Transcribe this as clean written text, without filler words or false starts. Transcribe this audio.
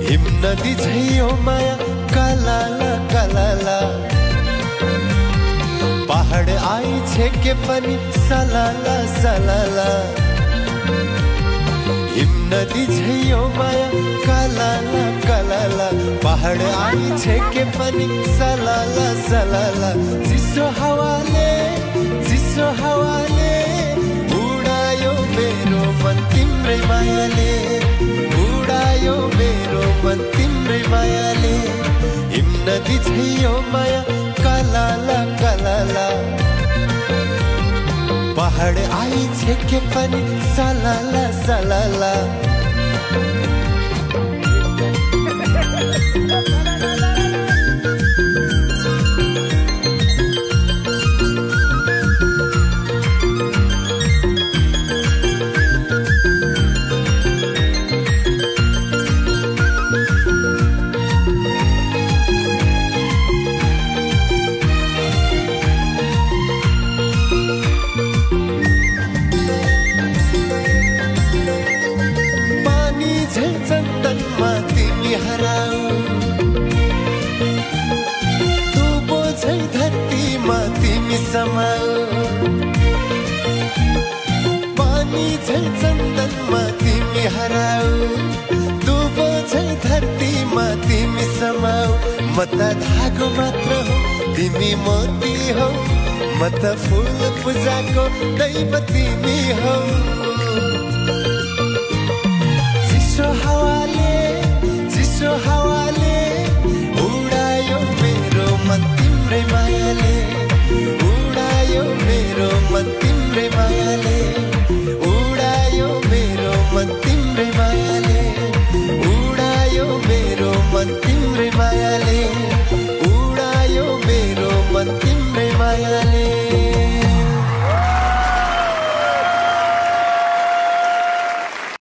हिमनदी झैयो माया कलाला कलाला पहाड आई छेके पनि सलाला सलाला हिमनदी झैयो माया कलाला कलाला पहाड आई छेके पनि सलाला सलाला चिसो हावाले उडायो मेरो मन तिम्रै मायाले उडायो मेरो मन तिम्रै मायाले हिमनदी झैयो माया कलाला कलाला पहाड आई छेके पनि सलाला सलाला चन्दनमा तिमी हराऊ दुबो झै धरतीमा तिमी समाऊ पानी झै चन्दनमा तिमी हराऊ दुबो झै धरतीमा तिमी समाऊ म त धागो मात्र हो तिमी मोती हो म त फूल पूजाको दैव तिमी हो चिसो हावाले उडायो मेरो मन तिम्रै मायाले उडायो मेरो मन तिम्रै मायाले उडायो मेरो मन तिम्रै मायाले उडायो मेरो मन